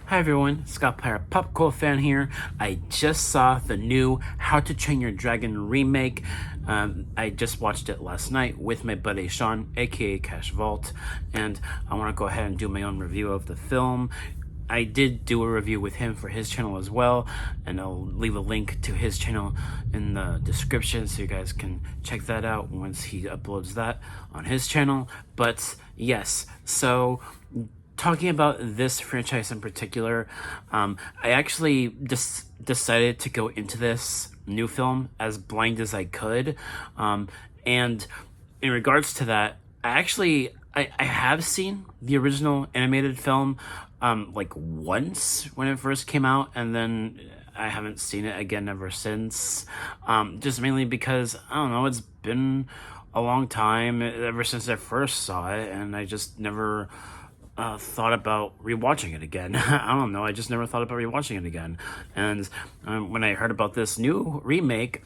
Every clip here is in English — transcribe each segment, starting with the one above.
Hi everyone, Scott Pyre, Popcore fan here. I just saw the new How to Train Your Dragon remake. I just watched it last night with my buddy Sean, aka Cash Vault, and I want to go ahead and do my own review of the film. I did do a review with him for his channel as well, and I'll leave a link to his channel in the description so you guys can check that out once he uploads that on his channel. But yes, so talking about this franchise in particular, I actually decided to go into this new film as blind as I could. And in regards to that, I have seen the original animated film like once when it first came out, and then I haven't seen it again ever since. Just mainly because, I don't know, it's been a long time ever since I first saw it, and I just never thought about rewatching it again. I don't know. I just never thought about rewatching it again. And when I heard about this new remake,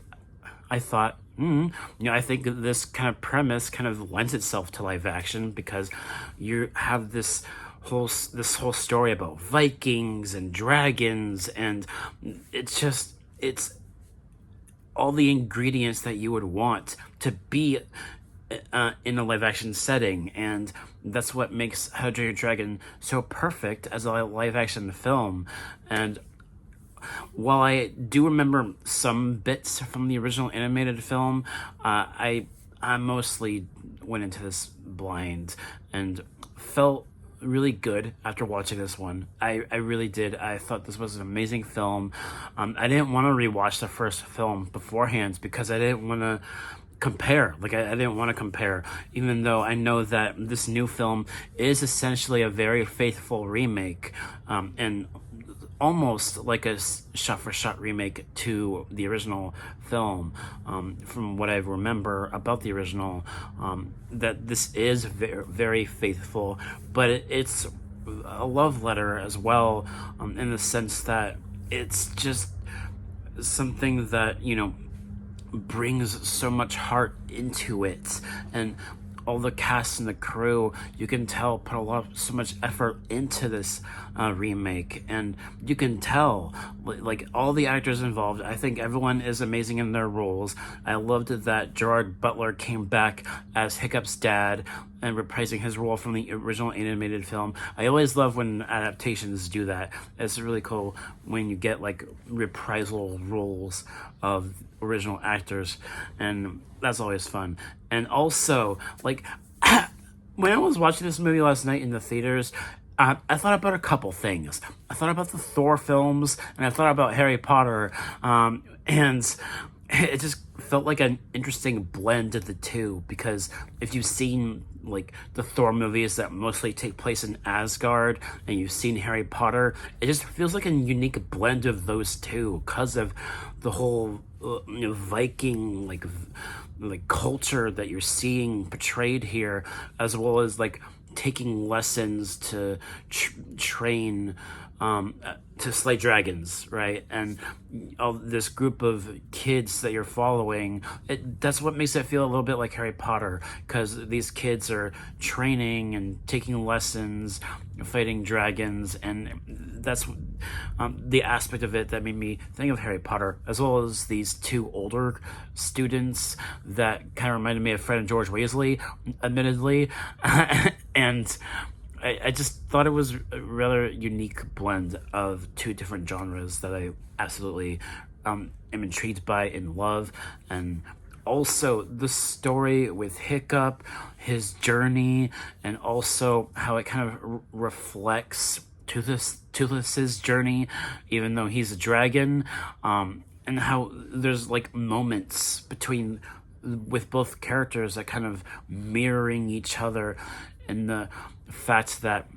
I thought, I think this kind of premise kind of lends itself to live action because you have this whole story about Vikings and dragons, and it's all the ingredients that you would want to be in a live action setting, and that's what makes How to Train Your Dragon so perfect as a live action film. And while I do remember some bits from the original animated film, I mostly went into this blind and felt really good after watching this one. I really did. I thought this was an amazing film. I didn't want to rewatch the first film beforehand because I didn't want to compare. I didn't want to compare, even though I know that this new film is essentially a very faithful remake, and almost like a shot-for-shot remake to the original film. From what I remember about the original, that this is very, very faithful, but it's a love letter as well, in the sense that it's just something that, brings so much heart into it, and all the cast and the crew, you can tell, put so much effort into this remake, and you can tell, like, all the actors involved. I think everyone is amazing in their roles. I loved that Gerard Butler came back as Hiccup's dad and reprising his role from the original animated film. I always love when adaptations do that. It's really cool when you get like reprisal roles of original actors, and that's always fun. And also, like, when I was watching this movie last night in the theaters, I thought about a couple things. I thought about the Thor films, and I thought about Harry Potter, and it just felt like an interesting blend of the two, because if you've seen like the Thor movies that mostly take place in Asgard, and you've seen Harry Potter, it just feels like a unique blend of those two because of the whole Viking like culture that you're seeing portrayed here, as well as like taking lessons to train to slay dragons, right? And all this group of kids that you're following, that's what makes it feel a little bit like Harry Potter, because these kids are training and taking lessons, fighting dragons, and that's the aspect of it that made me think of Harry Potter, as well as these two older students that kind of reminded me of Fred and George Weasley, admittedly. And I just thought it was a rather unique blend of two different genres that I absolutely am intrigued by and love. And also the story with Hiccup, his journey, and also how it kind of reflects Toothless's journey, even though he's a dragon, and how there's like moments with both characters that kind of mirroring each other, and the fact that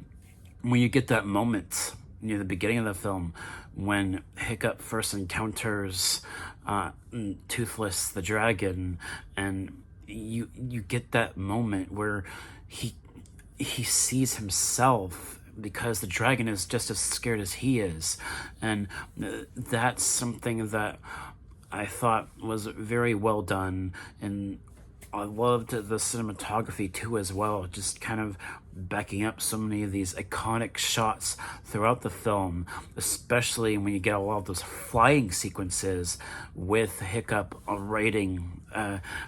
when you get that moment near the beginning of the film when Hiccup first encounters Toothless the dragon, and you get that moment where he sees himself, because the dragon is just as scared as he is, and that's something that I thought was very well done, and I loved the cinematography too as well, just kind of backing up so many of these iconic shots throughout the film, especially when you get a lot of those flying sequences with Hiccup riding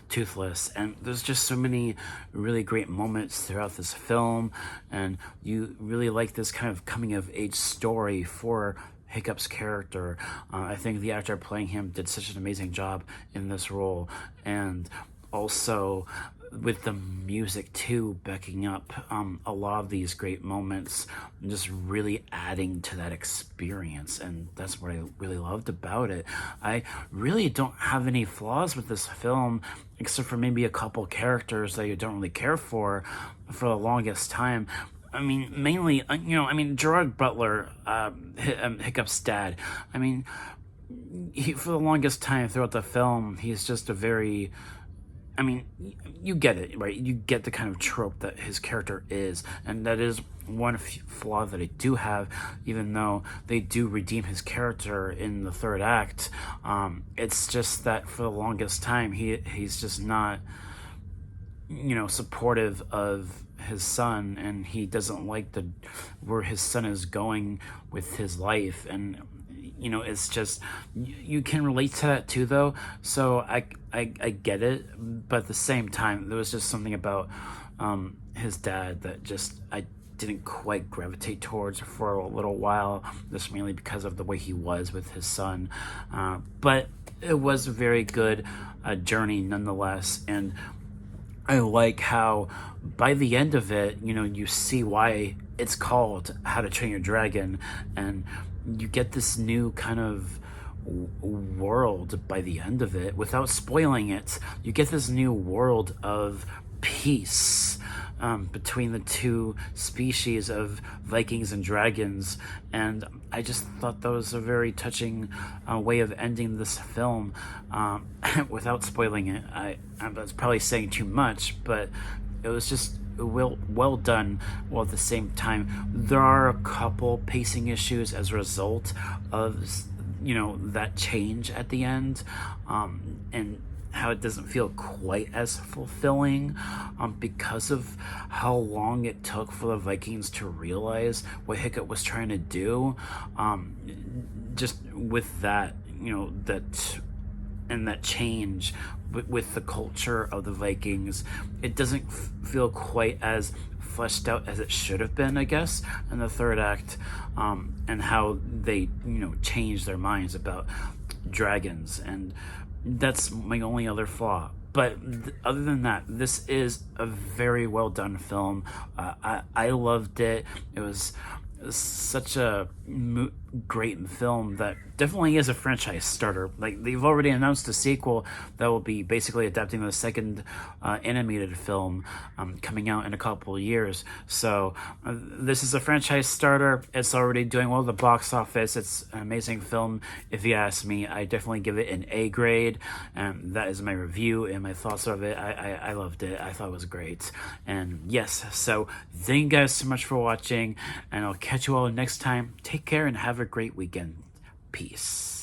Toothless. And there's just so many really great moments throughout this film, and you really like this kind of coming of age story for Hiccup's character. I think the actor playing him did such an amazing job in this role, and also with the music too, backing up a lot of these great moments, and just really adding to that experience. And that's what I really loved about it. I really don't have any flaws with this film, except for maybe a couple characters that you don't really care for the longest time. I mean, mainly, Gerard Butler, Hiccup's dad. I mean, for the longest time throughout the film, he's just a very, you get it, right? You get the kind of trope that his character is, and that is one flaw that I do have, even though they do redeem his character in the third act. It's just that for the longest time, he's just not, supportive of his son, and he doesn't like where his son is going with his life. And it's just, you can relate to that too, though, so I get it. But at the same time, there was just something about his dad that just I didn't quite gravitate towards for a little while, just mainly because of the way he was with his son. But it was a very good journey nonetheless, and I like how by the end of it, you see why it's called How to Train Your Dragon, and you get this new kind of world by the end of it. Without spoiling it, you get this new world of peace between the two species of Vikings and dragons, and I just thought that was a very touching way of ending this film. Without spoiling it, I was probably saying too much, but it was just well done, while at the same time there are a couple pacing issues as a result of that change at the end, and how it doesn't feel quite as fulfilling because of how long it took for the Vikings to realize what Hiccup was trying to do. Just with that, that change with the culture of the Vikings, it doesn't feel quite as fleshed out as it should have been, I guess, in the third act, and how they changed their minds about dragons. And that's my only other flaw. But other than that, this is a very well done film. I loved it. It was such a great film that definitely is a franchise starter. Like, they've already announced a sequel that will be basically adapting the second animated film coming out in a couple of years. So this is a franchise starter. It's already doing well at the box office. It's an amazing film, if you ask me. I definitely give it an A grade, and that is my review and my thoughts of it. I loved it. I thought it was great. And yes, so thank you guys so much for watching, and I'll catch you all next time. Take care and have a great weekend. Peace.